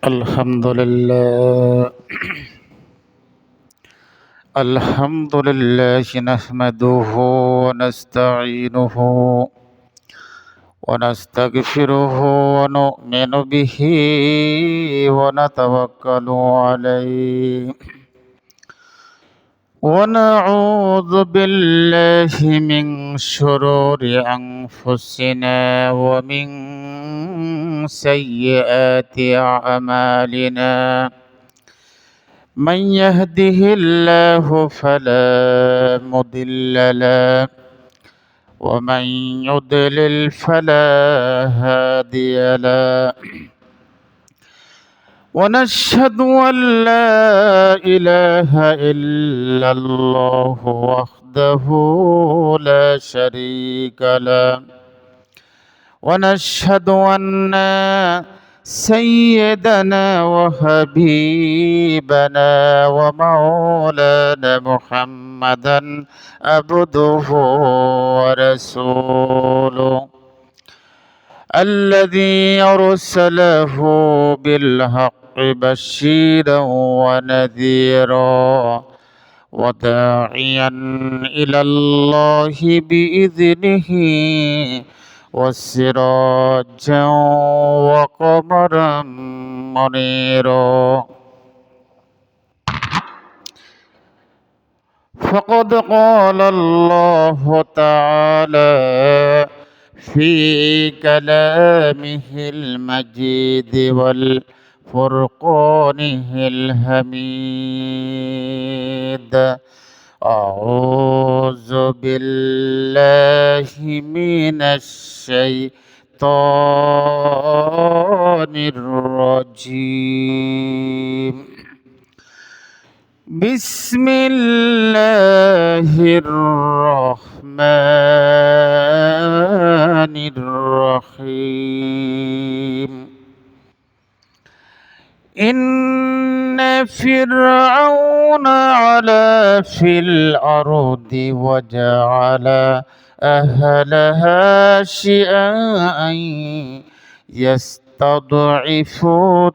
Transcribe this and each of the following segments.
الحمد لله. الحمد لله نحمده ونستعينه ونستغفره ونؤمن به ونتوكل عليه ونعوذ بالله من شرور أنفسنا ومن سيئات أعمالنا. من يهده الله فلا مضل له ومن يضلل فلا هادي له. ونشهد أن لا إله إلا الله وحده لا شريك له. ونشهد أن سيدنا وحبيبنا ومولانا محمدا عبده ورسوله الذي أرسله بالحق بشيرا ونذيرا وداعيا إلى الله بإذنه وسراجا وقمرا منيرا. فقد قال الله تعالى في كلامه المجيد والفرقانه الحميد: أعوذ بالله من الشيطان الرجيم. بسم الله الرحمن الرحيم. إن فرعون علا في الأرض وجعل أهلها شيعا يستضعف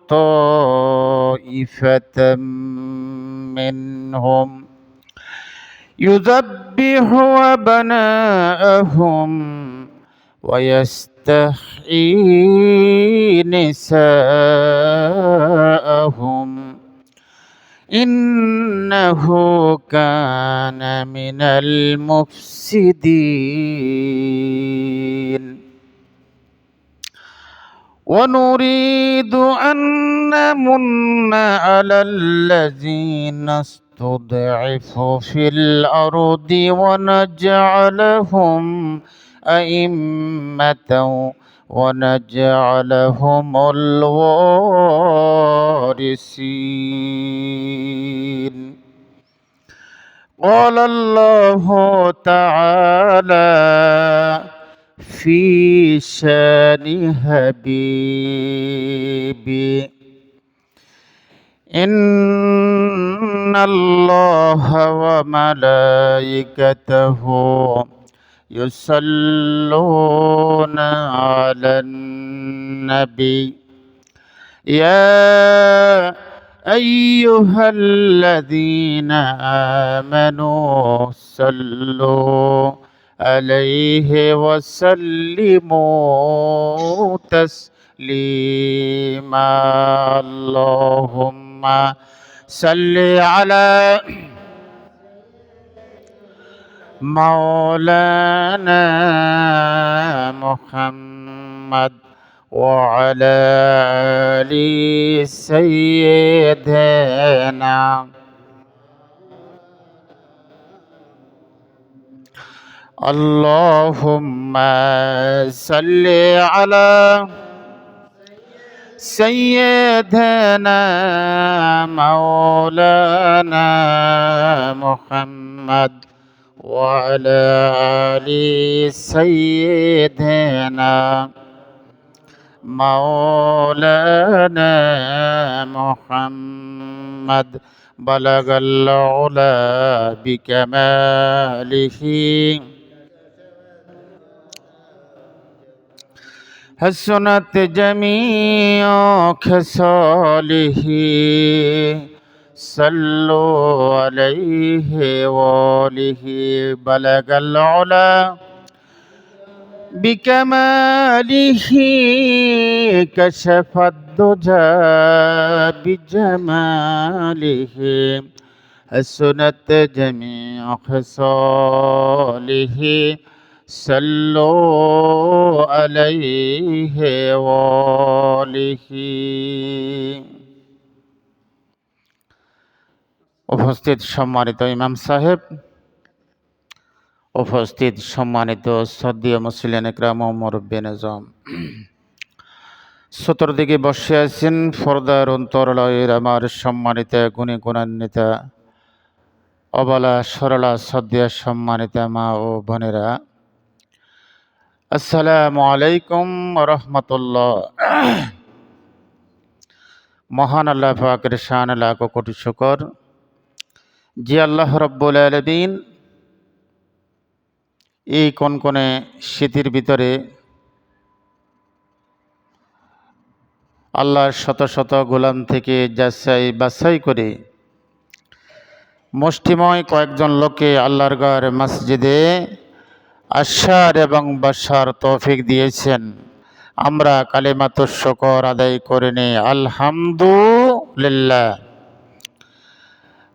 طائفة منهم يذبح أبناءهم ويستحيي نساءهم إنه كان من المفسدين. ونريد أن نمن على الذين استضعفوا في الأرض ونجعلهم أئمة ونجعلهم الوارثين. قال الله تعالى في شان حبيبي: إن الله وملائكته يصلون على النبي يا أيها الذين آمنوا صلوا عليه وسلموا تسليما. اللهم صل على مولانا محمد وعلى آل سيدنا. اللهم صل على سيدنا مولانا محمد وعلى آل سيدنا مولانا محمد. بلغ العلا بكماله حسنت جميع خصاله صلوا عليه وآله بلغ العلا بكماله كشف الدجى بجماله حسنت جميع خصاله صلوا عليه وآله। উপস্থিত সম্মানিত ইমাম সাহেব, উপস্থিত সম্মানিত শ্রদ্ধেয় মুসলিম একরাম ও মুরব্বিয়ান আযম, চতুর্দিকে বসে আছেন পর্দার অন্তরালয়ের আমার সম্মানিত গুণী গুণান্বিত অবলা সরলা শ্রদ্ধেয় সম্মানিত মা ও বোনেরা, আসসালামু আলাইকুম ওয়া রাহমাতুল্লাহ। মহান আল্লাহ পাকের শান লাখ কোটি শুকর যে আল্লাহ রাব্বুল আলামিন এই কনকনে শীতের ভিতরে আল্লাহর শত শত গোলাম থেকে যাচাই বাছাই করে মুষ্টিময় কয়েকজন লোককে আল্লাহর ঘর মসজিদে আসার এবং বসার তৌফিক দিয়েছেন। আমরা কালিমাতুশ শুকর আদায় করে নিই আলহামদুলিল্লাহ।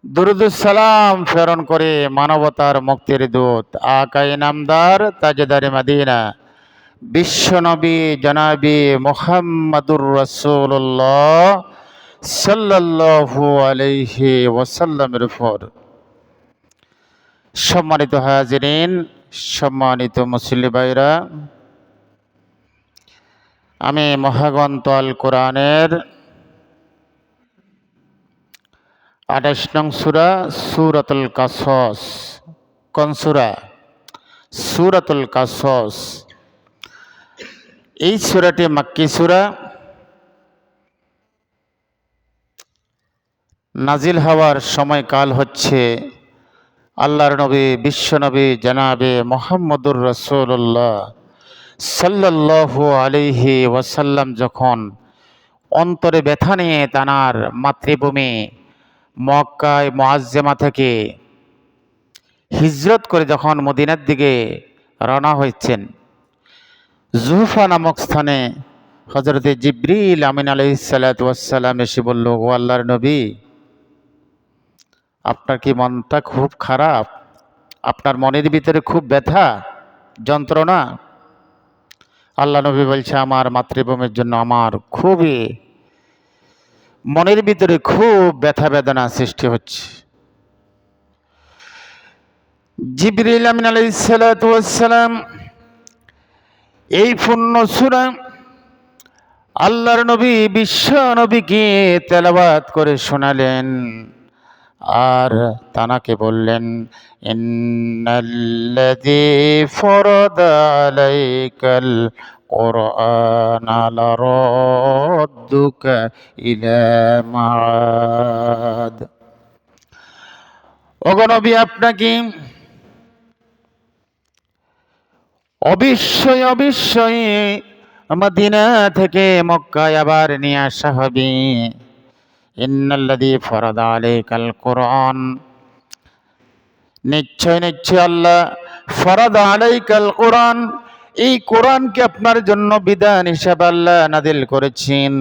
দুরুদুস সালাম প্রেরণ করে মানবতার মুক্তির দূত আকায়ে নামদার তাজদারে মদিনা বিশ্বনবী জনাবি মুহাম্মাদুর রাসূলুল্লাহ সাল্লাল্লাহু আলাইহি ওয়াসাল্লামের উপর। সম্মানিত হাজিরিন, সম্মানিত মুসলিম ভাইরা, আমি মহাগ্রন্থ আল কোরআনের 28 নং সূরা সূরাতুল কাসস, কোন সূরা? সূরাতুল কাসস। এই সূরাটি মাক্কি সূরা। নাজিল হওয়ার সময়কাল হচ্ছে আল্লাহর নবী বিশ্বনবী জনাবে মুহাম্মদুর রাসূলুল্লাহ সাল্লাল্লাহু আলাইহি ওয়াসাল্লাম যখন অন্তরে ব্যথা নিয়ে তানার মাতৃভূমি মক্কায় মুআজ্জমা থেকে হিজরত করে যখন মদিনার দিকে রওনা হয়েছেন, জুহফা নামক স্থানে হযরতে জিবরিল আমিন আলাইহিস সালাতু ওয়াস সালাম এসে বলল, ও আল্লাহর নবী, আপনার কি মনটা খুব খারাপ? আপনার মনের ভিতরে খুব ব্যথা যন্ত্রণা? আল্লাহ নবী বলছে, আমার মাতৃভূমির জন্য আমার খুবই মনের ভিতরে খুব ব্যথা বেদনা সৃষ্টি হচ্ছে। জিবরিল আমিন আলাইহিস সালাতু ওয়াস সালাম এই পূর্ণ সূরা আল্লাহর নবী বিশ্ব নবীকে তেলাওয়াত করে শোনালেন আর তানাকে বললেন, ইন্নাল্লাযী ফারাদা আলাইকাল কুরআনা লারাদ্দুকা ইলা মাআদ। ওগো নবী, আপনাকে অবশ্যই অবশ্যই মদিনা থেকে মক্কায় আবার নিয়ে আসা হবে। ইন্নাল্লাযী ফারাদা আলাইকাল কুরআন, নিশ্চয় নিশ্চয় আল্লাহ ফারাদা আলাইকাল কুরআন, এই কোরআনকে আপনার জন্য বিধান হিসাবে আল্লাহ নাযিল করেছেন।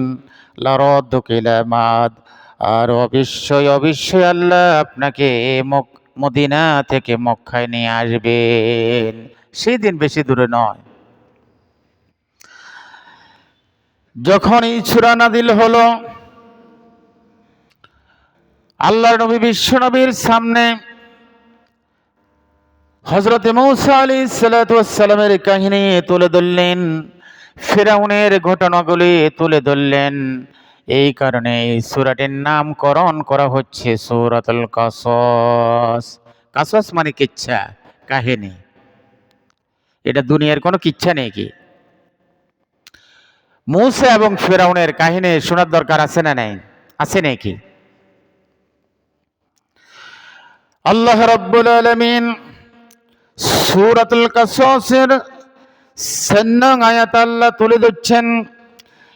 লারাদ্দুকা ইলা মাআদ, আর অবশ্যই অবশ্যই আল্লাহ আপনাকে মদিনা থেকে মক্কায় নিয়ে আসবেন। সেই দিন বেশি দূরে নয়। যখন এই সূরা নাযিল হলো, আল্লাহর নবী বিশ্ব নবীর সামনে হযরতে মূসা আলাইহিস সালাতু ওয়াস সালামের কাহিনী তুলে ধরলেন, ফিরাউনের ঘটনাগুলি তুলে ধরলেন। এই কারণে এই সূরাটির নামকরণ করা হচ্ছে সূরাতুল কাসস। কাসস মানে কিচ্ছা, কাহিনী। এটা দুনিয়ার কোনো কিচ্ছা নেই কি? মূসা এবং ফিরাউনের কাহিনী শোনার দরকার আছে না নাই? আছে নাকি? আল্লাহ রাব্বুল আলামিন সূরাতুল কাসসের সন্ন্যাং আয়াত আল্লাহ তুলে ধরছেন,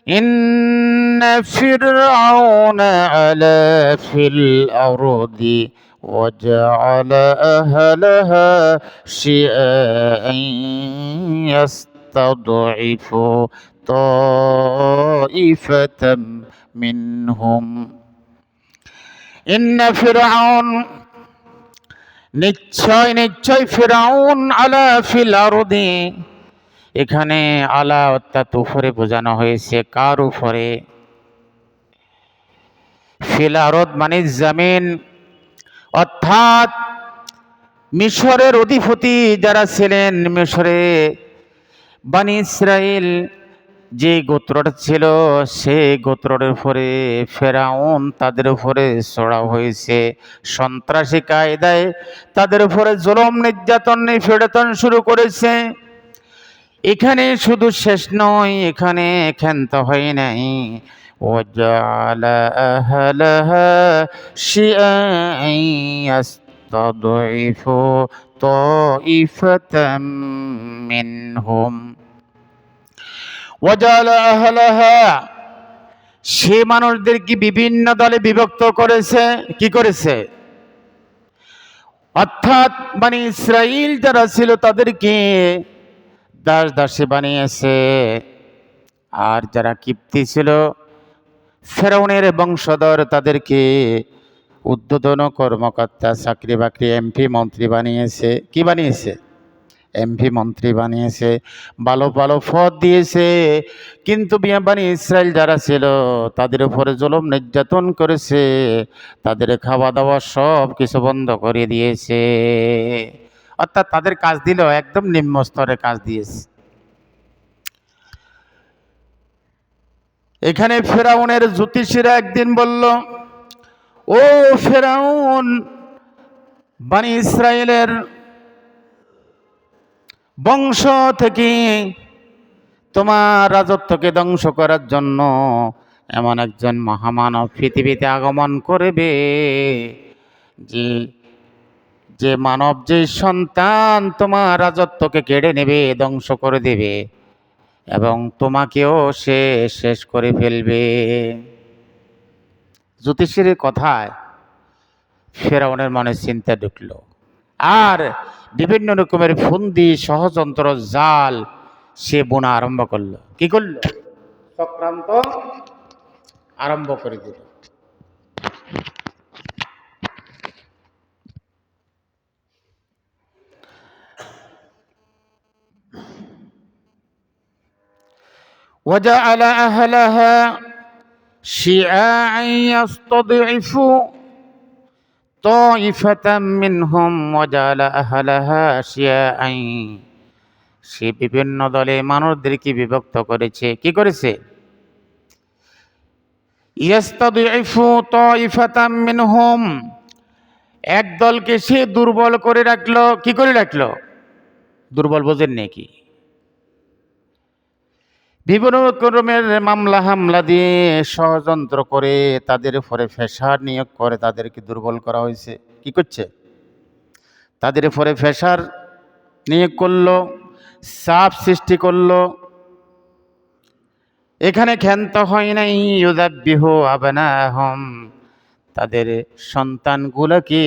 ইন্না ফিরআউনা আলা ফিল আরদি وجعل أهلها شيعا يستضعف طائفة منهم إن فرعون নিশ্চয় নিশ্চয় ফিরাউন আলা ফিল আরদি, এখানে আলা অর্থাৎ উপরে বোঝানো হয়েছে কার উপরে? ফিল আরদ মানে জমিন, অর্থাৎ মিশরের অধিপতি যারা ছিলেন, মিশরে বনি ইসরাইল যে গোত্রটা ছিল, সে গোত্রের উপরে ফেরাউন তাদের উপরে চড়া হয়েছে। সন্ত্রাসী কায়দায় তাদের উপরে জুলুম নির্যাতন নিপীড়ন শুরু করেছে। এখানে শুধু শেষ নয়, এখানে ক্ষান্ত হয় নাই। وجعل أهلها شيعا يستضعف طائفة منهم وجعل أهلها, সে মানুষদেরকে বিভিন্ন দলে বিভক্ত করেছে। কি করেছে? অর্থাৎ বনি ইসরাইল যারা ছিল তাদেরকে দাস দাসী বানিয়েছে। আর যারা কিপ্তি ছিল, ফেরাউনের বংশধর, তাদেরকে উদ্ধতন কর্মকর্তা, চাকরি বাকরি, এমপি মন্ত্রী বানিয়েছে। কি বানিয়েছে? এমপি মন্ত্রী বানিয়েছে, ভালো ভালো পদ দিয়েছে। কিন্তু বনি ইসরাইল যারা ছিল তাদের উপরে জুলুম নির্যাতন করেছে, তাদের খাওয়া দাওয়া সব কিছু বন্ধ করে দিয়েছে। অর্থাৎ তাদের কাজ দিল একদম নিম্ন স্তরে কাজ দিয়েছে। এখানে ফেরাউনের জ্যোতিষীরা একদিন বলল, ও ফেরাউন, বনি ইসরায়েলের বংশ থেকে তোমার রাজত্বকে ধ্বংস করার জন্য এমন একজন মহামানব পৃথিবীতে আগমন করবে, যে যে মানব, যে সন্তান তোমার রাজত্বকে কেড়ে নেবে, ধ্বংস করে দেবে এবং তোমাকেও সে শেষ করে ফেলবে। জ্যোতিষীর কথায় ফেরাউনের মনে চিন্তা ঢুকলো, আর বিভিন্ন রকমের ফন্দি, ষড়যন্ত্র, জাল সে বোনা আরম্ভ করলো। কি করলো? চক্রান্ত আরম্ভ করে দিল। وجعل أهلها شيعا يستضعف طائفة منهم وجعل أهلها شيعا, সে বিভিন্ন দলে মানুষদেরকে বিভক্ত করেছে। কি করেছে? ইয়াস্তাদিফু তাইফাতাম মিনহুম, এক দলকে সে দুর্বল করে রাখলো। কি করে রাখলো? দুর্বল বোঝেন নাকি? বিভিন্ন রকমের মামলা হামলা দিয়ে ষড়যন্ত্র করে তাদের উপরে প্রেসার নিয়োগ করে তাদেরকে দুর্বল করা হয়েছে। কি করছে? তাদের উপরে প্রেসার নিয়োগ করলো, চাপ সৃষ্টি করলো। এখানে ক্ষান্ত হয় নাই। ইউযাব্বিহু আবনাহুম, তাদের সন্তানগুলোকে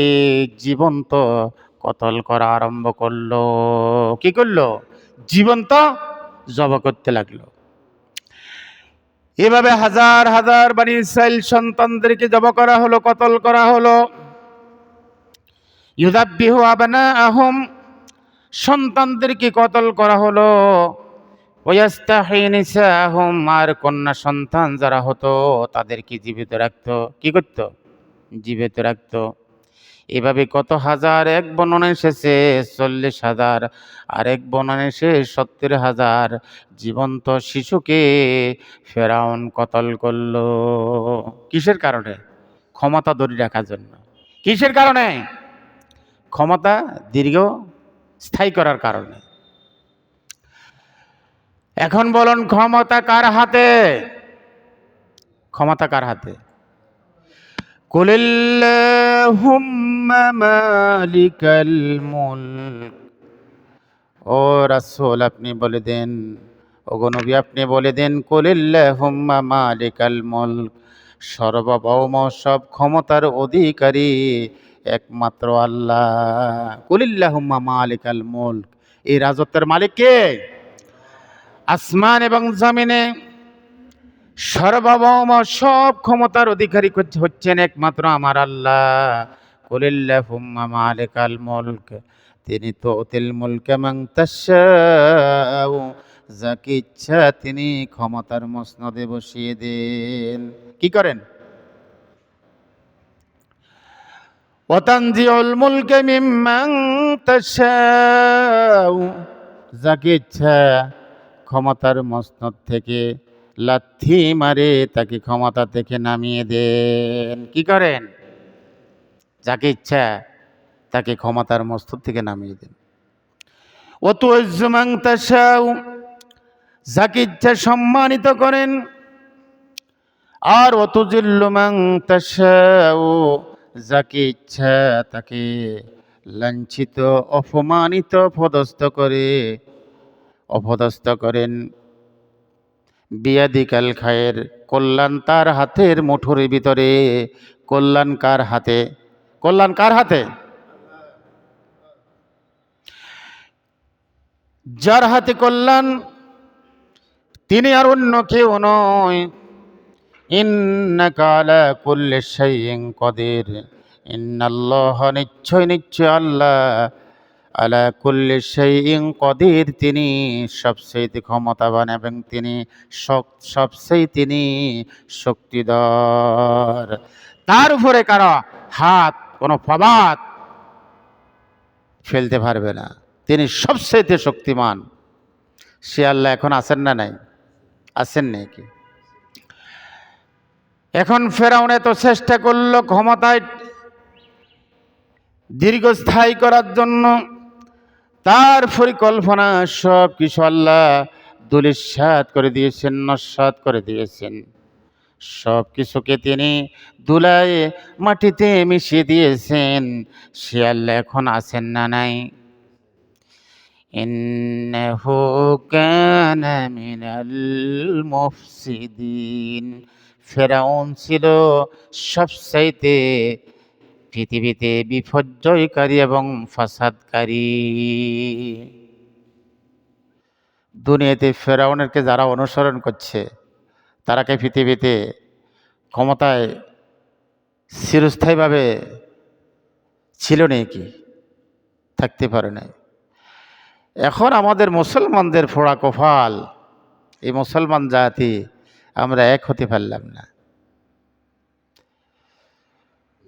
জীবন্ত কতল করা আরম্ভ করলো। কি করলো? জীবন্ত জবাই করতে লাগলো। এভাবে হাজার হাজার বনি ইসরাইল সন্তানদেরকে জবাই করা হলো, কতল করা হলো। ইউযাব্বিহু আবনাহুম, সন্তানদেরকে কতল করা হলো। ওয়াস্তাহি নিসাহুম, আর কন্যা সন্তান যারা হতো তাদেরকে জীবিত রাখতো। কি করতো? জীবিত রাখতো। এভাবে কত হাজার, এক বর্ণনা এসেছে 40,000, আর এক বর্ণনা এসে 70,000 জীবন্ত শিশুকে ফেরাউন কতল করলো। কিসের কারণে? ক্ষমতা ধরে রাখার জন্য। কিসের কারণে? ক্ষমতা দীর্ঘ স্থায়ী করার কারণে। এখন বলুন, ক্ষমতা কার হাতে? ক্ষমতা কার হাতে? কুলিল্লাহুম্মা মালিকাল মুলক ও রাসূল আপনি বলে দেন, ওগো নবী আপনি বলে দেন, কুলিল্লাহুম্মা মালিকাল মুলক, সর্বভৌম সব ক্ষমতার অধিকারী একমাত্র আল্লাহ। কুলিল্লাহুম্মা মালিকাল মুলক, এই রাজত্বের মালিক কে? আসমান এবং জমিনে সার্বভৌম সব ক্ষমতার অধিকারী হচ্ছেন একমাত্র আমার আল্লাহ। কুলিল্লাহুম্মা মালিকাল মুলক, তিনি তো তুতিল মুলকা মান তাশাউ, যাকে ইচ্ছা তিনি ক্ষমতার মসনদে বসিয়ে দেন। কি করেন? ওয়া তানজিউল মুলকা মিম্মান তাশাউ, যাকে ইচ্ছা ক্ষমতার মসনদ থেকে লাথি মারে তাকে ক্ষমতা থেকে নামিয়ে দেন। কি করেন? যাকে ইচ্ছা তাকে ক্ষমতার মস্তক থেকে নামিয়ে দেন। ও তুইজ্জু মান তাশাউ, যাকে ইচ্ছা সম্মানিত করেন। আর ও তুজিল্লু মান তাশাউ, যাকে ইচ্ছা তাকে লাঞ্ছিত অপমানিত অপদস্থ করেন। বিয়াদিকাল খায়ের, কল্যাণ তার হাতের মুঠোর ভিতরে। কল্যাণ কার হাতে? কল্যাণ কার হাতে? যার হাতে কল্যাণ তিনি আর অন্য কেউ নয়। ইন্নাকা আলা কুল্লি শাইইন কাদির, ইন্নাল্লাহ, নিশ্চয় আল্লাহ, আলা কুল্লি শাইইন কাদির, তিনি সবচেয়ে ক্ষমতাবান এবং তিনি সবচেয়ে তিনি শক্তিধর। তার উপরে কারো হাত কোনো প্রভাব ফেলতে পারবে না। তিনি সবচেয়ে শক্তিমান। সে আল্লাহ এখন আছেন না নাই? আছেন নাকি? এখন ফেরাউন এত চেষ্টা করলো ক্ষমতায় দীর্ঘস্থায়ী করার জন্য। তার পরিকল্পনা সব কিছু আল্লাহ ধূলিসাৎ করে দিয়েছেন, নস্যাৎ করে দিয়েছেন। সব কিছুকে তিনি ধুলায় মাটিতে মিশিয়ে দিয়েছেন। সে আল্লাহ এখন আছেন না নাই? ইন্নাহু কানা মিনাল মুফসিদিন, ফেরাউন ছিল সবচাইতে পৃথিবীতে বিপর্যয়কারী এবং ফাসাদকারী। দুনিয়াতে ফেরাউনেরকে যারা অনুসরণ করছে তারা কি পৃথিবীতে ক্ষমতায় চিরস্থায়ীভাবে ছিল নাকি? থাকতে পারে নাই। এখন আমাদের মুসলমানদের ফোড়া কপাল, এই মুসলমান জাতি আমরা এক হতে পারলাম না।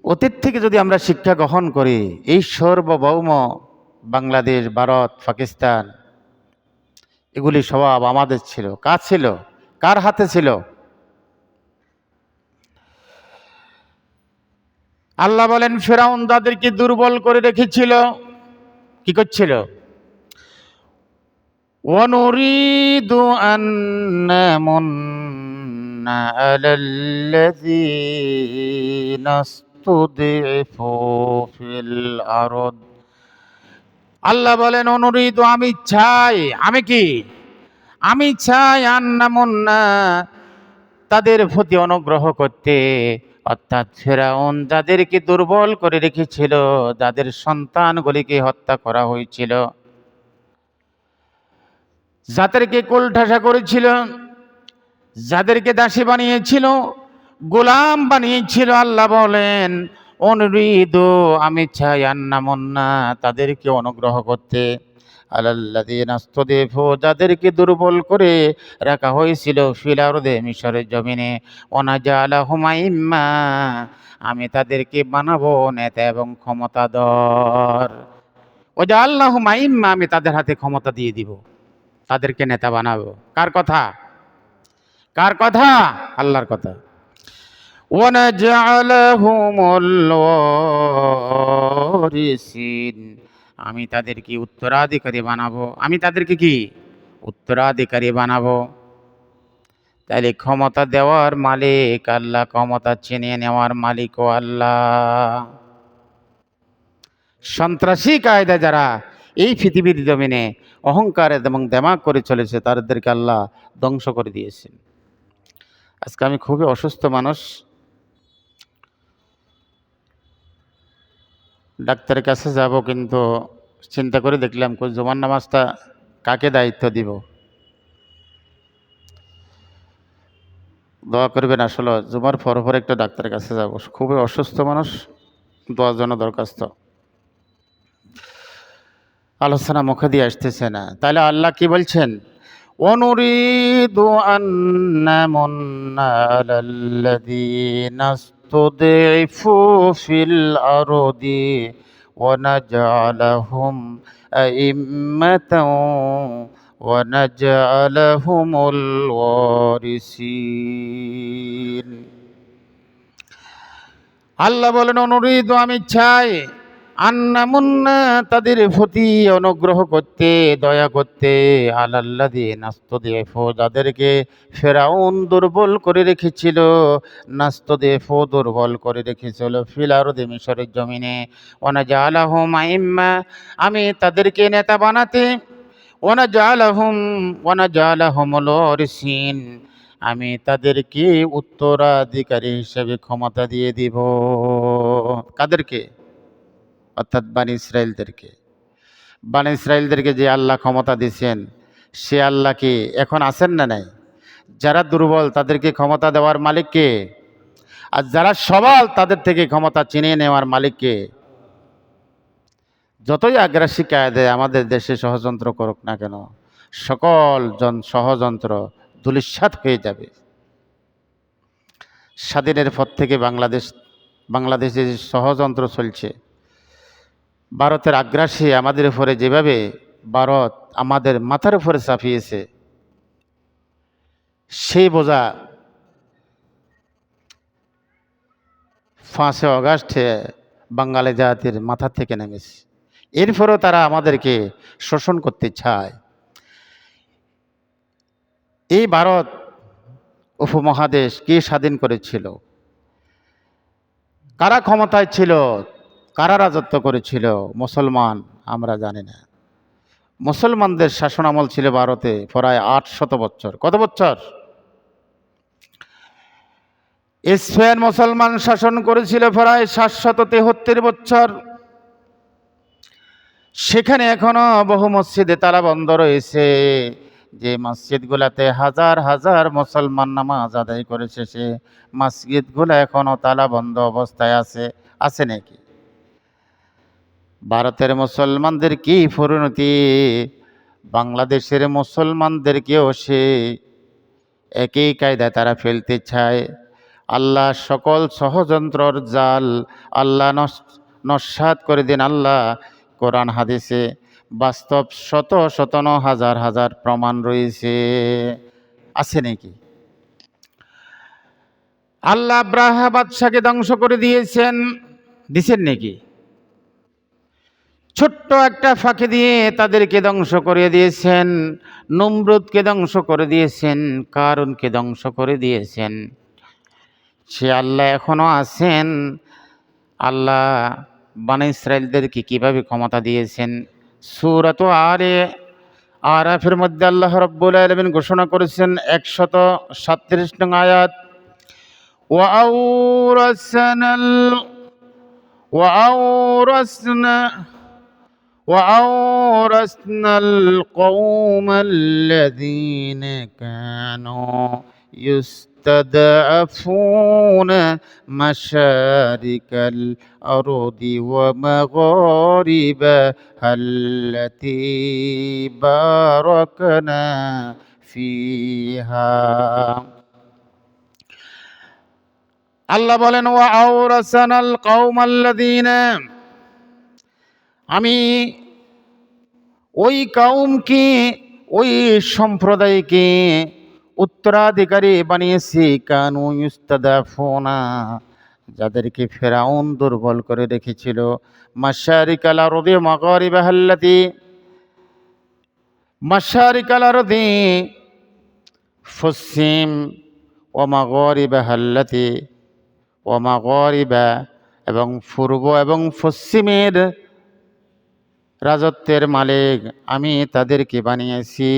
অতীত থেকে যদি আমরা শিক্ষা গ্রহণ করি, এই সার্বভৌম বাংলাদেশ, ভারত, পাকিস্তান, এগুলি সব আমাদের ছিল। কার ছিল? কার হাতে ছিল? আল্লাহ বলেন ফেরাউন তাদেরকে দুর্বল করে রেখেছিল। কি করছিল? ওয়ানুরিদু আন নামুন্না আলাল্লাযীনা ইসতুদঈফু ফিল আরদ। আল্লাহ বলেন অনুরিদু, আমি চাই, আমি কি? আমি চাই আন্নামুন্না, তাদের প্রতি অনুগ্রহ করতে। অর্থাৎ ফেরাউন যাদেরকে দুর্বল করে রেখেছিল, যাদের সন্তানগুলিকে হত্যা করা হয়েছিল, যাদেরকে কোলঠাসা করেছিল, যাদেরকে দাসী বানিয়েছিল, গোলাম বানিয়েছিল, আল্লাহ বলেন অনুরিদু, আমি চাই আন্নামুন্না, তাদেরকে অনুগ্রহ করতে। আলাল্লাযীনা ইসতুদঈফু, যাদেরকে দুর্বল করে রাখা হয়েছিল, ফিল আরদে, মিশরের জমিনে। ওয়ানাজআলাহুম আইম্মা, আমি তাদেরকে বানাবো নেতা এবং ক্ষমতাধর। ওয়াজআলনাহুম আইম্মা, আমি তাদের হাতে ক্ষমতা দিয়ে দিব, তাদেরকে নেতা বানাবো। কার কথা? কার কথা? আল্লাহর কথা। ওয়ানাজআলাহুমুল ওয়ারিসিন, আমি তাদেরকে উত্তরাধিকারী বানাবো। আমি তাদেরকে কি? উত্তরাধিকারী বানাবো। তাহলে ক্ষমতা দেওয়ার মালিক আল্লাহ, ক্ষমতা ছিনিয়ে নেওয়ার মালিকও আল্লাহ। সন্ত্রাসী কায়দা যারা এই পৃথিবীর জমিনে অহংকার এবং দেমাগ করে চলেছে, তাদেরকে আল্লাহ ধ্বংস করে দিয়েছেন। আজকে আমি খুবই অসুস্থ মানুষ, ডাক্তারের কাছে যাব, কিন্তু চিন্তা করে দেখলাম জুমার নামাজটা কাকে দায়িত্ব দিব। দোয়া করবেন, আসলে জুমার পর একটা ডাক্তারের কাছে যাব, খুবই অসুস্থ মানুষ, দোয়ার জন্য দরখাস্ত। আলোচনা মুখে দিয়ে আসতেছে না। তাহলে আল্লাহ কি বলছেন? অনুরিদু আন্না মুন্না আলাল্লাযীনা ইসতুদঈফু ফিল আরদি ওয়া নাজআলাহুম আইম্মাতাও ওয়া নাজআলাহুমুল ওয়ারিসিন। আল্লাহ বলেন, অনুরিদু, আমি চাই, আন্না মুন্না, তাদের প্রতি অনুগ্রহ করতে, দয়া করতে, আলাল্লাযীনা ইসতুদঈফু, যাদেরকে ফেরাউন দুর্বল করে রেখেছিল, নাস্তদঈফু, দুর্বল করে রেখেছিল, ফিল আরদি, মিশরের জমিনে, ওয়া নাজআলাহুম আইম্মা, আমি তাদেরকে নেতা বানাতে, ওয়া নাজআলাহুমুল ওয়ারিসিন, আমি তাদেরকে উত্তরাধিকারী হিসেবে ক্ষমতা দিয়ে দিব। কাদেরকে? অর্থাৎ বানি ইসরায়েলদেরকে। বানি ইসরায়েলদেরকে যে আল্লাহ ক্ষমতা দিয়েছেন, সে আল্লাহ কি এখন আছেন না নাই? যারা দুর্বল তাদেরকে ক্ষমতা দেওয়ার মালিক কে? আর যারা সবল তাদের থেকে ক্ষমতা ছিনিয়ে নেওয়ার মালিক কে? যতই আগ্রাসী কায়দায় আমাদের দেশে ষড়যন্ত্র করুক না কেন, সকল ষড়যন্ত্র ধূলিসাৎ হয়ে যাবে। স্বাধীনের পর থেকে বাংলাদেশে যে ষড়যন্ত্র চলছে, ভারতের আগ্রাসী আমাদের উপরে যেভাবে ভারত আমাদের মাথার উপরে চাপিয়েছে, সেই বোঝা 5 আগস্টে বাঙালি জাতির মাথা থেকে নেমেছে। এরপরেও তারা আমাদেরকে শোষণ করতে চায়। এই ভারত উপমহাদেশ কে স্বাধীন করেছিল? কারা ক্ষমতায় ছিল? কারা রাজত্ব করেছিল? মুসলমান, আমরা জানি না। মুসলমানদের শাসন আমল ছিল ভারতে প্রায় 800 বছর। কত বছর? স্পেন মুসলমান শাসন করেছিল প্রায় 773 বছর। সেখানে এখনো বহু মসজিদে তালা বন্ধ রয়েছে, যে মসজিদগুলাতে হাজার হাজার মুসলমান নামাজ আদায় করেছে, সে মসজিদগুলো এখনো তালা বন্ধ অবস্থায় আছে। আছে নাকি? ভারতের মুসলমানদের কি পরিণতি, বাংলাদেশের মুসলমানদেরকেও সে একই কায়দায় তারা ফেলতে চায়। আল্লাহ সকল ষড়যন্ত্রর জাল আল্লাহ নস্যাৎ করে দিন। আল্লাহ কোরআন হাদিসে বাস্তব শত শত হাজার হাজার প্রমাণ রয়েছে। আছে নাকি? আল্লাহ আব্রাহা বাদশাকে ধ্বংস করে দিয়েছেন, দিছেন নাকি? ছোট্ট একটা ফাঁকি দিয়ে তাদেরকে ধ্বংস করে দিয়েছেন। নমরুদকে ধ্বংস করে দিয়েছেন, কারুনকে ধ্বংস করে দিয়েছেন। সে আল্লাহ এখনো আছেন। আল্লাহ বানি ইসরায়েলদেরকে কিভাবে ক্ষমতা দিয়েছেন, সূরাত আরাফের মধ্যে আল্লাহ রাব্বুল আলামিন ঘোষণা করেছেন 137 নং আয়াত, وأورثنا القوم الذين كانوا يستضعفون مشارق الأرض ومغاربها التي باركنا فيها। আল্লাহ বলেন, ওয়াআওরাসানাল কওমাল্লাযীনা, আমি ওই কওমকে, ওই সম্প্রদায়কে উত্তরাধিকারী বানিয়েছি, কানু ইউস্তাদাফুনা, যাদেরকে ফেরাউন দুর্বল করে রেখেছিল, মাশারিকাল আরদি মাগারিবাহাল্লাতি, মাশারিকাল আরদি পশ্চিম, ও মাগারিবাহাল্লাতি, ও মাগারিবা এবং পূর্ব এবং পশ্চিমের রাজত্বের মালিক আমি তাদেরকে বানিয়েছি।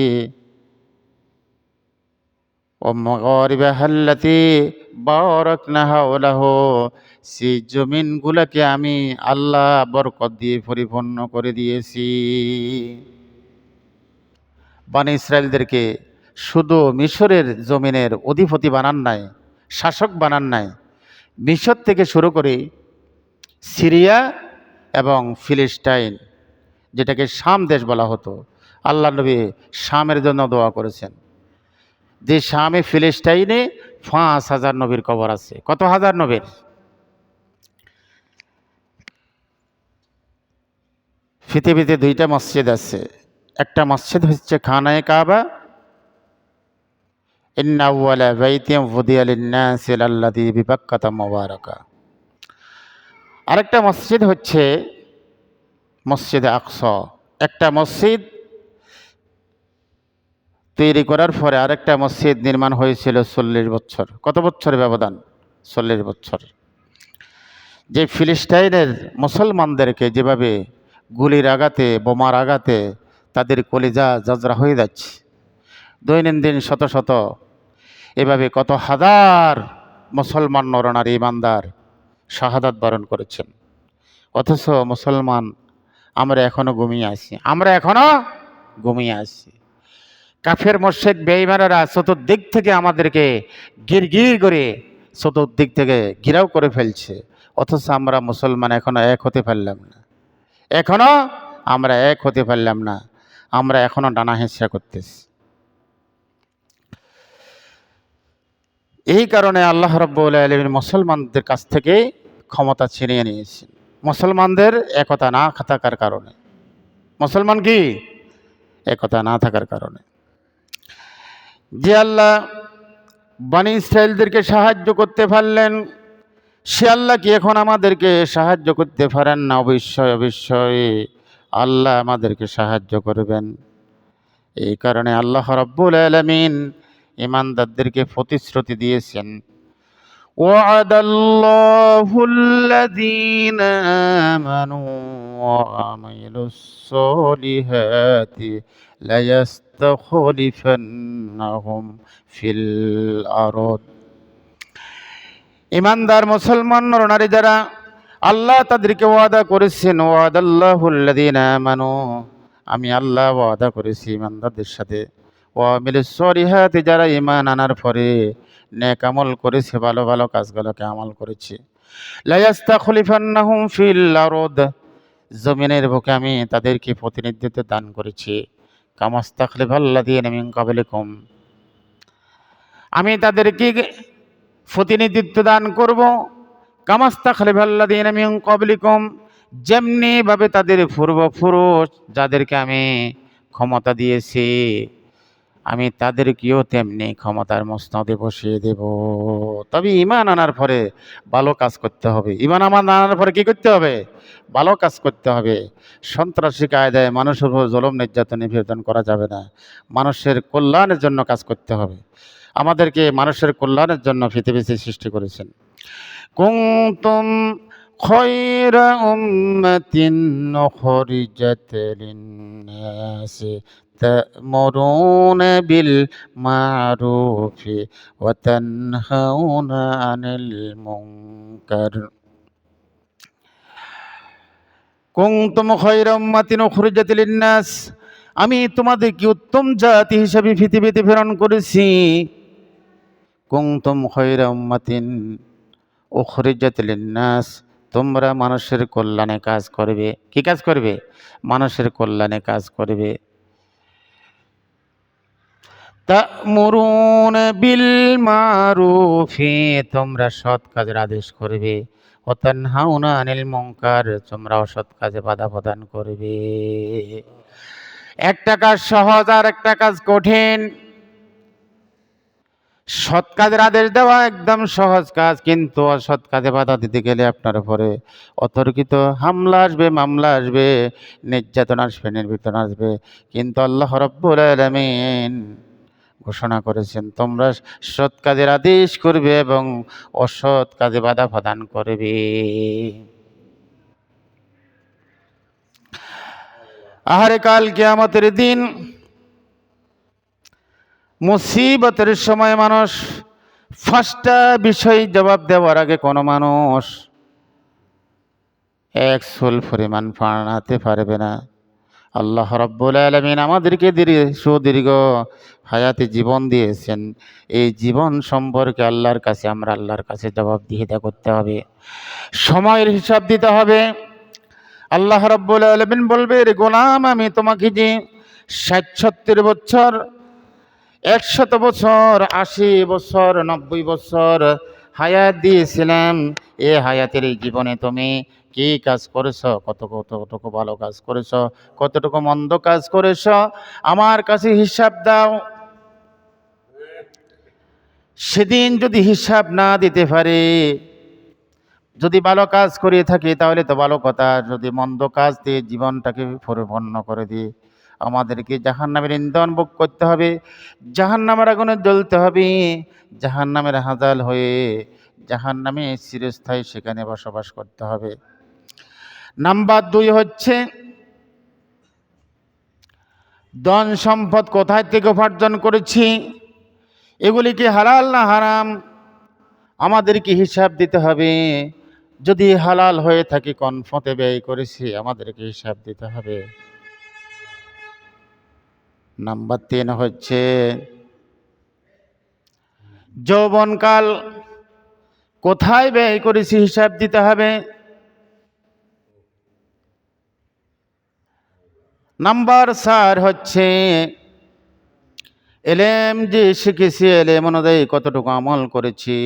ও মাগারিবাহাল্লাতি বারাকনা হাওলাহু, সেই জমিনগুলোকে আমি আল্লাহ বরকত দিয়ে পরিপূর্ণ করে দিয়েছি। বনী ইসরায়েলদেরকে শুধু মিশরের জমিনের অধিপতি বানান নাই, শাসক বানান নাই, মিশর থেকে শুরু করে সিরিয়া এবং ফিলিস্টাইন, যেটাকে শাম দেশ বলা হতো, আল্লাহ নবী শামের জন্য দোয়া করেছেন। যে শামে ফিলিস্টাইনে 5,000 নবীর কবর আছে। কত হাজার নবীর? পৃথিবীতে 2টা মসজিদ আছে। একটা মসজিদ হচ্ছে খানায়ে কাবা, ইন্না আউওয়ালা বাইতিন উযিয়া লিন-নাসি লাল্লাযী বিবাক্কাতা মুবারাকা। আরেকটা মসজিদ হচ্ছে মসজিদে আকসা। একটা মসজিদ তৈরি করার পরে আরেকটা মসজিদ নির্মাণ হয়েছিল 40 বছর। কত বছরের ব্যবধান? 40 বছর। যে ফিলিস্টাইনের মুসলমানদেরকে যেভাবে গুলির আঘাতে, বোমার আঘাতে তাদের কলিজা জজরা হয়ে যাচ্ছে, দৈনন্দিন শত শত এভাবে কত হাজার মুসলমান নরনারী ইমানদার শাহাদাত বরণ করেছেন। অথচ মুসলমান আমরা এখনো ঘুমিয়ে আছি, আমরা এখনো ঘুমিয়ে আছি। কাফের মোশরিক বেঈমানেরা চতুর্দিক থেকে আমাদেরকে গিরগির করে চতুর্দিক থেকে ঘিরাও করে ফেলছে। অথচ আমরা মুসলমান এখনো এক হতে পারলাম না, এখনো আমরা এক হতে পারলাম না, আমরা এখনো ডানা হেঁচড়া করতেছি। এই কারণে আল্লাহ রাব্বুল আলামিন মুসলমানদের কাছ থেকে ক্ষমতা ছিনিয়ে নিয়েছেন, মুসলমানদের একতা না থাকার কারণে। মুসলমান কি একতা না থাকার কারণে। যে আল্লাহ বনী ইসরায়েলদেরকে সাহায্য করতে পারলেন, সে আল্লাহ কি এখন আমাদেরকে সাহায্য করতে পারেন না? অবশ্যই অবশ্যই আল্লাহ আমাদেরকে সাহায্য করবেন। এই কারণে আল্লাহ রাব্বুল আলামিন ঈমানদারদেরকে প্রতিশ্রুতি দিয়েছেন, ওয়াদাল্লাহু আল্লাযীনা আমানু ওয়া আমিলুস সলিহাতি লায়াস্তাখলিফান্নাহুম ফিল আরদ। ঈমানদার মুসলমান নরনারী যারা, আল্লাহ তাদেরকে ওয়াদা করেছেন, ওয়াদাল্লাহু আল্লাযীনা আমানু, আমি আল্লাহ ওয়াদা করেছি ঈমানদারদের সাথে, ওয়া আমিলুস সলিহাতি, যারা ঈমান আনার পরে নেক আমল করেছে, ভালো ভালো কাজগুলোকে আমল করেছে, লায়াস্তাখলিফান্নাহুম ফিল আরদ, জমিনের বুকে আমি তাদেরকে প্রতিনিধিত্ব দান করেছি, কামাস্তাখলিফাল্লাযীনা মিন ক্বাবলিকুম, আমি তাদেরকে প্রতিনিধিত্ব দান করব, কামাস্তাখলিফাল্লাযীনা মিন ক্বাবলিকুম, যেমনি ভাবে তাদের পূর্বপুরুষ যাদেরকে আমি ক্ষমতা দিয়েছি, আমি তাদেরকেও তেমনি ক্ষমতার মসনদে বসিয়ে দেব। তবে ঈমান আনার পরে ভালো কাজ করতে হবে। ঈমান আনার পরে কি করতে হবে? ভালো কাজ করতে হবে। সন্ত্রাসী কায়দায় মানুষের উপর জুলুম নির্যাতন নিবেদন করা যাবে না। মানুষের কল্যাণের জন্য কাজ করতে হবে। আমাদেরকে মানুষের কল্যাণের জন্য পৃথিবীতে সৃষ্টি করেছেন। কুনতুম খায়রা উম্মাতিন উখরিজাত লিন-নাসি তা'মুরুনা বিল মা'রুফি ওয়া তানহাউনা আনিল মুনকার। কুনতুম খায়রা উম্মাতিন উখরিজাত লিন-নাস, আমি তোমাদেরকে উত্তম জাতি হিসেবে পৃথিবীতে প্রেরণ করেছি। কুনতুম খায়রা উম্মাতিন উখরিজাত লিন-নাস, তোমরা মানুষের কল্যাণে কাজ করবে। কি কাজ করবে? মানুষের কল্যাণে কাজ করবে। তা'মুরুনা বিল মা'রুফি, তোমরা সৎ কাজের আদেশ করবে। ওয়া তানহাউনা আনিল মুনকার, তোমরা অসৎ কাজে বাধা প্রদান করবে। একটা কাজ সহজ আর একটা কাজ কঠিন। সৎ কাজের আদেশ দেওয়া একদম সহজ কাজ, কিন্তু অসৎ কাজে বাধা দিতে গেলে আপনার উপরে অতর্কিত হামলা আসবে, মামলা আসবে, নির্যাতন আসবে, নির্যাতন আসবে। কিন্তু আল্লাহ রাব্বুল আলামিন ঘোষণা করেছেন, তোমরা সৎ কাজের আদেশ করবে এবং অসৎ কাজে বাধা প্রদান করবে। আহারে কাল কিয়ামতের দিন মুসিবতের সময় মানুষ পাঁচটা বিষয় জবাব দেওয়ার আগে কোনো মানুষ এক চুল পরিমাণ বানাতে পারবে না। আল্লাহ রাব্বুল আলামিন আমাদেরকে সুদীর্ঘ হায়াতে জীবন দিয়েছেন। এই জীবন সম্পর্কে আমরা আল্লাহর কাছে জবাবদিহিতা করতে হবে, সময়ের হিসাব দিতে হবে। আল্লাহ রাব্বুল আলামিন বলবে, রে গোলাম, আমি তোমাকে যে ৬০-৭০ বছর, ১০০ বছর, ৮০ বছর, ৯০ বছর হায়াত দিয়েছিলাম, এ হায়াতের এই জীবনে তুমি কি কাজ করেছ, কতটুকু ভালো কাজ করেছ, কতটুকু মন্দ কাজ করেছ, আমার কাছে হিসাব দাও। সেদিন যদি হিসাব না দিতে পারে, যদি ভালো কাজ করে থাকি তাহলে তো ভালো কথা, যদি মন্দ কাজ দিয়ে জীবনটাকে পরিপূর্ণ করে দিই, আমাদেরকে জাহান্নামের ইন্ধন ভোগ করতে হবে, জাহান্নামের আগুনে জ্বলতে হবে, জাহান্নামের হাজাল হয়ে জাহান্নামে চিরস্থায়ী সেখানে বসবাস করতে হবে। নাম্বার ২ হচ্ছে ধন সম্পদ কোথায় থেকে উপার্জন করেছি, এগুলি কি হালাল না হারাম, আমাদেরকে হিসাব দিতে হবে। যদি হালাল হয়ে থাকে কোন পথে ব্যয় করেছি, আমাদেরকে হিসাব দিতে হবে। নাম্বার ৩ হচ্ছে যৌবনকাল কোথায় ব্যয় করেছি, হিসাব দিতে হবে। নাম্বার ৪ হচ্ছে এলেম যে শিখেছি, এলেম অনুযায়ী কতটুকু আমল করেছি।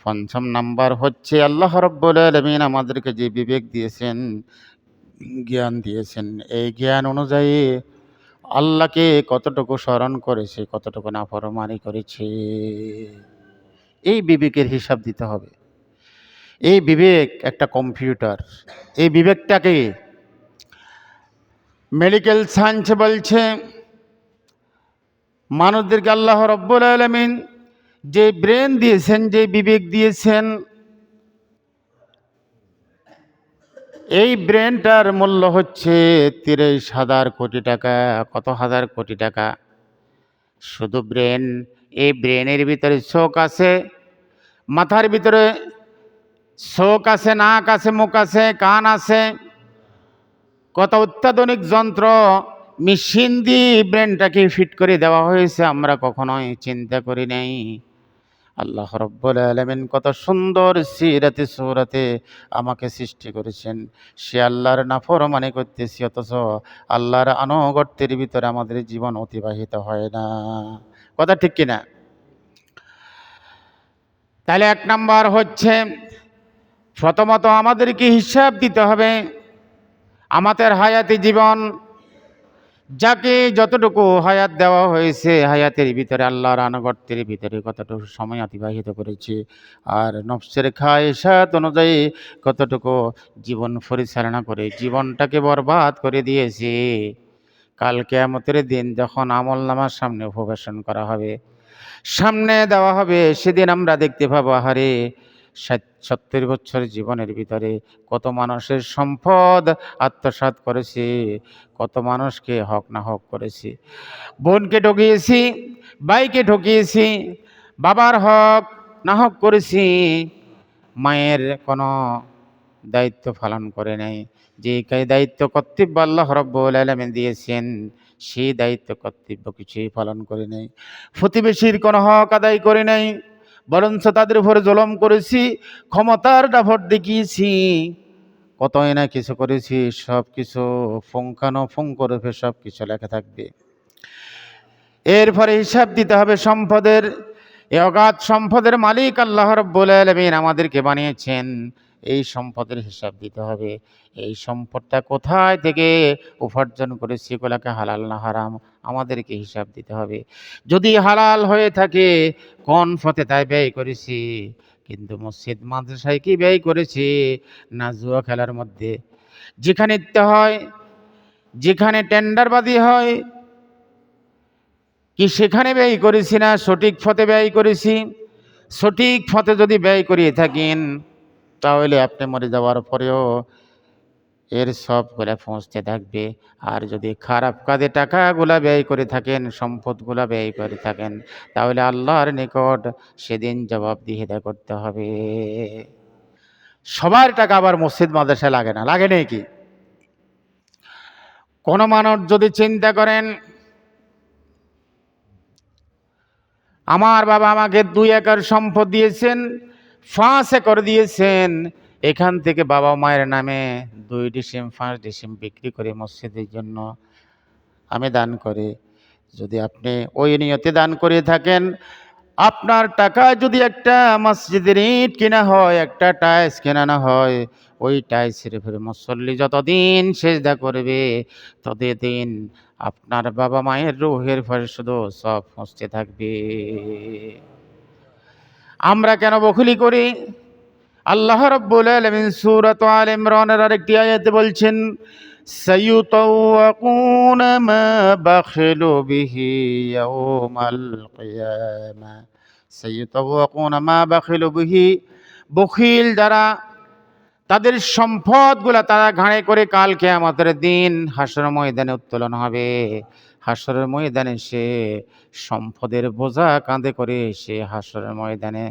৫ম নাম্বার হচ্ছে আল্লাহ রাব্বুল আলামিন আমাদেরকে যে বিবেক দিয়েছেন, জ্ঞান দিয়েছেন, এই জ্ঞান অনুযায়ী আল্লাহকে কতটুকু স্মরণ করেছে, কতটুকু নাফরমানি করেছে, এই বিবেকের হিসাব দিতে হবে। এই বিবেক একটা কম্পিউটার, এই বিবেকটাকে মেডিকেল সায়েন্স বলছে, মানুষদেরকে আল্লাহ রাব্বুল আলামিন যে ব্রেন দিয়েছেন, যে বিবেক দিয়েছেন, এই ব্রেনটার মূল্য হচ্ছে ৩০,০০০ কোটি টাকা। কত হাজার কোটি টাকা শুধু ব্রেন। এই ব্রেনের ভিতরে চোখ আছে, মাথার ভিতরে চোখ আছে, নাক আছে, মুখ আছে, কান আছে, কত অত্যাধুনিক যন্ত্র মেশিন দিয়ে ব্রেনটাকে ফিট করে দেওয়া হয়েছে, আমরা কখনোই চিন্তা করি নাই। আল্লাহ রাব্বুল আলামিন কত সুন্দর সিরাতে সূরাতে আমাকে সৃষ্টি করেছেন, সে আল্লাহর নাফরমানি করতেছি, অথচ আল্লাহর আনুগত্যের ভিতরে আমাদের জীবন অতিবাহিত হয় না। কথা ঠিক কিনা? তাহলে ১ নাম্বার হচ্ছে প্রথমত আমাদেরকে হিসাব দিতে হবে আমাদের হায়াতি জীবন, যাকে যতটুকু হায়াত দেওয়া হয়েছে, হায়াতের ভিতরে আল্লাহর আনুগত্যের ভিতরে কতটুকু সময় অতিবাহিত করেছি, আর নফসের খায়েশাত অনুযায়ী কতটুকু জীবন পরিচালনা করে জীবনটাকে বরবাদ করে দিয়েছি। কাল কিয়ামতের দিন যখন আমলনামার সামনে উপবেশন করা হবে, সামনে দেওয়া হবে, সেদিন আমরা দেখতে পাবো, আহারে ৭০ বছর জীবনের ভিতরে কত মানুষের সম্পদ আত্মসাৎ করেছি, কত মানুষকে হক না হক করেছি, বোনকে ঠকিয়েছি, ভাইকে ঠকিয়েছি, বাবার হক না হক করেছি, মায়ের কোনো দায়িত্ব পালন করে নাই। যে দায়িত্ব কর্তব্য আল্লাহ রাব্বুল আলামিন দিয়েছেন, সেই দায়িত্ব কর্তব্য কিছুই পালন করে নাই। প্রতিবেশীর কোনো হক আদায় করে নাই, বরঞ্চ তাদের উপরে জুলুম করেছি, ক্ষমতার দাপট দেখিয়েছি, কতই না কিছু করেছি। সব কিছু পুঙ্খানুপুঙ্খরূপে সব কিছু লেখা থাকবে। এরপরে হিসাব দিতে হবে সম্পদের। এই অগাধ সম্পদের মালিক আল্লাহ রাব্বুল আলামিন আমাদেরকে বানিয়েছেন, এই সম্পদের হিসাব দিতে হবে। এই সম্পদটা কোথায় থেকে উপার্জন করেছি, এগুলোকে হালাল না হারাম, আমাদেরকে হিসাব দিতে হবে। যদি হালাল হয়ে থাকে কোন পথে তাই ব্যয় করেছি, কিন্তু মসজিদ মাদ্রাসায় কি ব্যয় করেছি, না জুয়া খেলার মধ্যে, যেখানে ইচ্ছা হয়, যেখানে টেন্ডারবাজি হয়, কি সেখানে ব্যয় করেছি, না সঠিক পথে ব্যয় করেছি। সঠিক পথে যদি ব্যয় করিয়ে থাকেন, তাহলে আপনি মরে যাওয়ার পরেও এর সবগুলা পৌঁছতে থাকবে। আর যদি খারাপ কাজে টাকাগুলা ব্যয় করে থাকেন, সম্পদগুলা ব্যয় করে থাকেন, তাহলে আল্লাহর নিকট সেদিন জবাবদিহিতা করতে হবে। সবার টাকা আবার মসজিদ মাদ্রাসায় লাগে না, লাগে নেই কি? কোন মানুষ যদি চিন্তা করেন আমার বাবা আমাকে 2 একর সম্পদ দিয়েছেন, 5 একর দিয়েছেন, এখান থেকে বাবা মায়ের নামে 2 ডিসিম 5 ডিসিম বিক্রি করে মসজিদের জন্য আমি দান করি। যদি আপনি ওই নিয়তে দান করে থাকেন, আপনার টাকায় যদি একটা মসজিদের ইট কেনা হয়, একটা টাইলস কেনানো হয়, ওই টাইলসের উপরে মুসল্লি যতদিন সেজদা করবে ততদিন আপনার বাবা মায়ের রূহের পরে শুধু সব পৌঁছতে থাকবে। আমরা কেন বখুলি করি? আল্লাহ রাব্বুল আলামিন সূরা আলে ইমরানের আরেকটি আয়াতে বলছেন, সাইয়ুতাওয়াকুনা মা বাখিলু বিহি ইয়াউমাল কিয়ামা। সাইয়ুতাওয়াকুনা মা বাখিলু বিহি, বখিল যারা তাদের সম্পদগুলা তারা ঘাড়ে করে কাল কিয়ামতের দিন হাসরের ময়দানে উত্তোলন হবে। হাসরের ময়দানে সে সম্পদের বোঝা কাঁধে করে সে হাসরের ময়দানে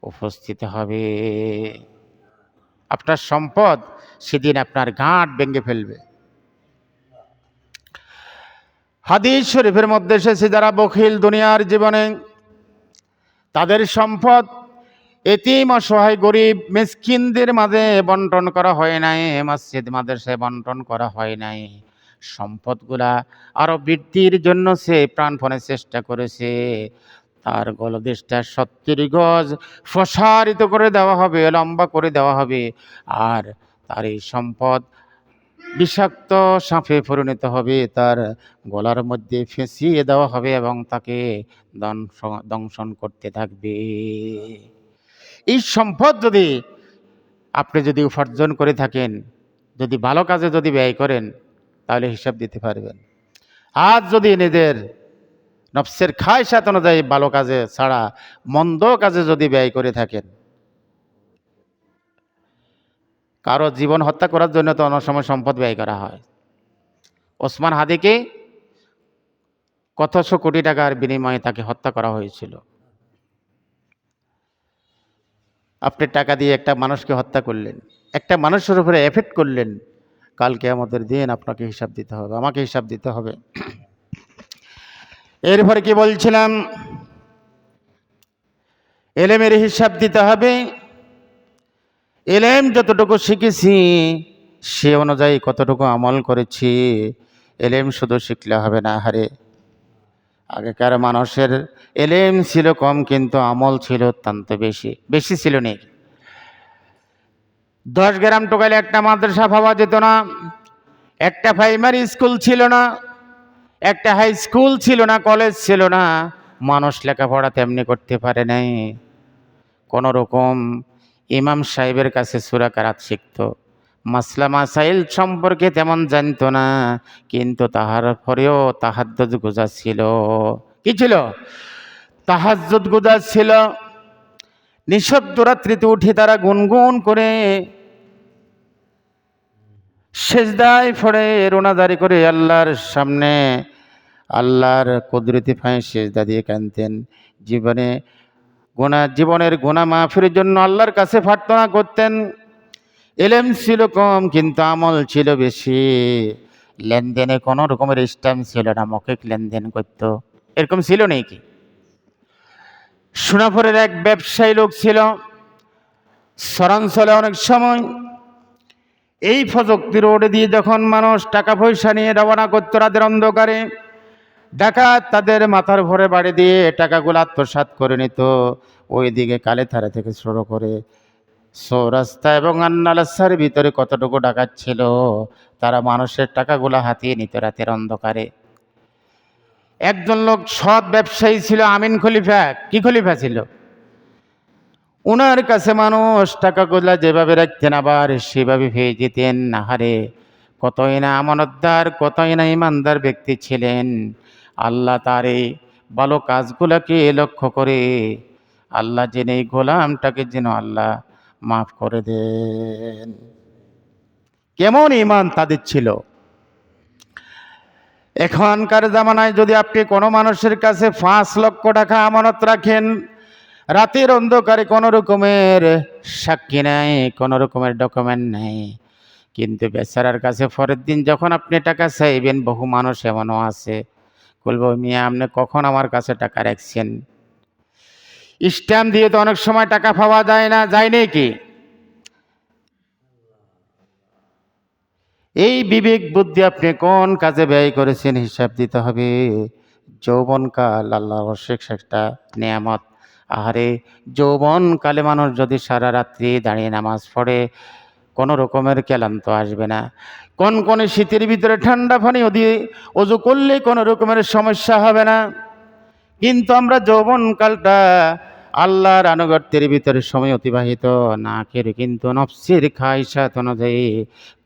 উপস্থিত হবে। আপনার সম্পদ সেদিন আপনার গাঁট ভেঙে ফেলবে। হাদিস শরীফের মধ্যে এসেছে, যারা বখিল দুনিয়ার জীবনে, তাদের সম্পদ এতিম অসহায় গরিব মিসকিনদের মাঝে বন্টন করা হয় নাই, মসজিদ মাদ্রাসায় বন্টন করা হয় নাই। সম্পদগুলা আরো বৃদ্ধির জন্য সে প্রাণপণে চেষ্টা করেছে। তার গলদেশটা 70 গজ প্রসারিত করে দেওয়া হবে, লম্বা করে দেওয়া হবে। আর তার এই সম্পদ বিষাক্ত সাপে পরিণত হবে, তার গলার মধ্যে ফেঁসিয়ে দেওয়া হবে এবং তাকে দংশন করতে থাকবে। এই সম্পদ যদি আপনি যদি উপার্জন করে থাকেন, যদি ভালো কাজে যদি ব্যয় করেন, তাহলে হিসাব দিতে পারবেন। আজ যদি নিজের নফসের খায়সাত অনুযায়ী ভালো কাজে ছাড়া মন্দ কাজে যদি ব্যয় করে থাকেন, কারো জীবন হত্যা করার জন্য তো অনেক সময় সম্পদ ব্যয় করা হয়। ওসমান হাদিকে কতশো কোটি টাকার বিনিময়ে তাকে হত্যা করা হয়েছিল। আপনি টাকা দিয়ে একটা মানুষকে হত্যা করলেন, একটা মানুষের উপরে এফেক্ট করলেন, কালকে আমাদের দিন আপনাকে হিসাব দিতে হবে, আমাকে হিসাব দিতে হবে। এরপরে কি বলছিলাম, এলেমের হিসাব দিতে হবে। এলেম যতটুকু শিখেছি সে অনুযায়ী কতটুকু আমল করেছি। এলেম শুধু শিখলে হবে না। হারে, আগেকার মানুষের এলেম ছিল কম কিন্তু আমল ছিল অত্যন্ত বেশি। বেশি ছিল নেই। 10 গ্রাম টোকাইলে একটা মাদ্রাসা পাওয়া যেত না, একটা প্রাইমারি স্কুল ছিল না, একটা হাই স্কুল ছিল না, কলেজ ছিল না। মানুষ লেখাপড়া তেমনি করতে পারে নাই। কোন রকম ইমাম সাহেবের কাছে সূরা কেরাত শিখতো, মাসলা মাসাইল সম্পর্কে তেমন জানতো না, কিন্তু তাহার পরেও তাহাজ্জুদ গুজার ছিল। কি ছিল? তাহাজ্জুদ গুজার ছিল। নিঃশব্দ রাত্রিতে উঠে তারা গুনগুন করে সেজদায় পড়ে রোনাদারি করে আল্লাহর সামনে আল্লাহর কুদরতি পায়ে সেজদা দিয়ে কাঁদতেন। জীবনের গুনাহ মাফের জন্য আল্লাহর কাছে প্রার্থনা করতেন। এলেম ছিল কম কিন্তু আমল ছিল বেশি। লেনদেনে কোনো রকমের স্ট্যাম্প ছিল না, মৌখিক লেনদেন করত। এরকম ছিল নাকি? সোনাপুরের এক ব্যবসায়ী লোক ছিল। শহরাঞ্চলে অনেক সময় এই প্রযুক্তি রোডে দিয়ে যখন মানুষ টাকা পয়সা নিয়ে রওনা করত রাতের অন্ধকারে, ডাকাত তাদের মাথার ভরে বাড়ি দিয়ে টাকাগুলো আত্মসাৎ করে নিত। ওইদিকে কালেথারা থেকে শুরু করে চৌরাস্তা এবং আন্নালাসার ভিতরে কতটুকু ডাকাত ছিল, তারা মানুষের টাকাগুলো হাতিয়ে নিত রাতের অন্ধকারে। একজন লোক সৎ ব্যবসায়ী ছিল, আমিন খলিফা। কি খলিফা ছিল? ওনার কাছে মানুষ টাকাগুলা যেভাবে রাখতেন আবার সেভাবে পেয়ে যেতেন। আহারে, কতই না আমানতদার, কতই না ইমানদার ব্যক্তি ছিলেন। আল্লাহ তার এই ভালো কাজগুলাকে লক্ষ্য করে আল্লাহ জেনে এই গোলামটাকে যেন আল্লাহ মাফ করে দেন। কেমন ঈমান তাদের ছিল। এখনকার জামানায় যদি আপনি কোনো মানুষের কাছে 5 লক্ষ টাকা আমানত রাখেন, রাতের অন্ধকারে কোনো রকমের সাক্ষী নেই, কোনো রকমের ডকুমেন্ট নেই, কিন্তু বেচারার কাছে পরের দিন যখন আপনি টাকা চাইবেন, বহু মানুষ এমনও আছে বলবো, মিয়া আপনি কখন আমার কাছে টাকা রাখছেন? স্ট্যাম্প দিয়ে তো অনেক সময় টাকা পাওয়া যায় না, যায় নাকি? এই বিবেক বুদ্ধি আপনি কোন কাজে ব্যয় করেছেন হিসাব দিতে হবে। যৌবনকাল আল্লাহর অশেষ একটা নেয়ামত। আহারে, যৌবনকালে মানুষ যদি সারা রাত্রি দাঁড়িয়ে নামাজ পড়ে, কোনো রকমের ক্লান্ত আসবে না। কনকনে শীতের ভিতরে ঠান্ডা পানি দিয়ে অজু করলে কোনো রকমের সমস্যা হবে না। কিন্তু আমরা যৌবনকালটা আল্লাহর আনুগত্যের ভিতরে সময় অতিবাহিত না করে কিন্তু নফসের খায়সাত অনুযায়ী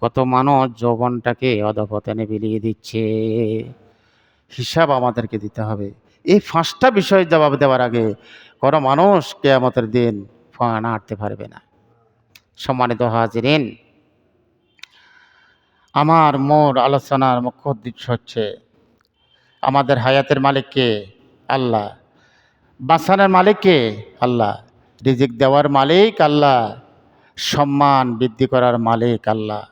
কত মানুষ যৌবনটাকে অধপতনে বিলিয়ে দিচ্ছে। হিসাব আমাদেরকে দিতে হবে। এই 5টা বিষয় জবাব দেওয়ার আগে কোনো মানুষ কিয়ামতের দিন পা নাড়তে পারবে না। সম্মানিত হাজিরিন, আমার মোর আলোচনার মুখ্য উদ্দেশ্য হচ্ছে আমাদের হায়াতের মালিক কে? আল্লাহ। বাঁচানোর মালিক কে? আল্লাহ। রিজিক দেওয়ার মালিক আল্লাহ। সম্মান বৃদ্ধি করার মালিক আল্লাহ।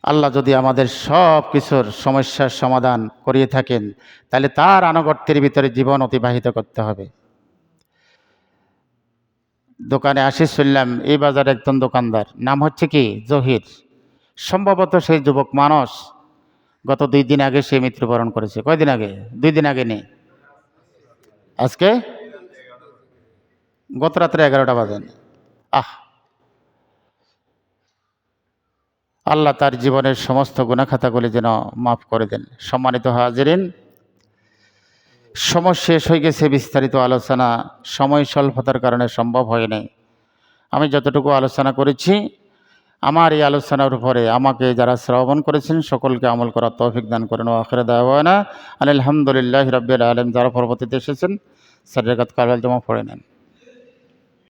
আল্লাহ যদি আমাদের সব কিছুর সমস্যার সমাধান করিয়ে থাকেন, তাহলে তার আনুগত্যের ভিতরে জীবন অতিবাহিত করতে হবে। দোকানে আসি শুনলাম এই বাজারে একজন দোকানদার, নাম হচ্ছে কি জহির, সম্ভবত সেই যুবক মানুষ গত 2 দিন আগে সে মৃত্যুবরণ করেছে। কয়দিন আগে? 2 দিন আগে নেই, আজকে গত রাত্রে 11টা বাজে। আহ, আল্লাহ তার জীবনের সমস্ত গুনাহখাতাগুলি যেন মাফ করে দেন। সম্মানিত হাজিরিন, সময় শেষ হয়ে গেছে, বিস্তারিত আলোচনা সময় স্বল্পতার কারণে সম্ভব হয় নাই। আমি যতটুকু আলোচনা করেছি, আমার এই আলোচনার উপরে আমাকে যারা শ্রবণ করেছেন সকলকে আমল করার তৌফিক দান করেন। ও আখিরে দাওয়ানা আলহামদুলিল্লাহি রাব্বিল আলামিন। যারা পরবর্তীতে এসেছেন 4 রাকাত কালাল জমা পড়ে নেন।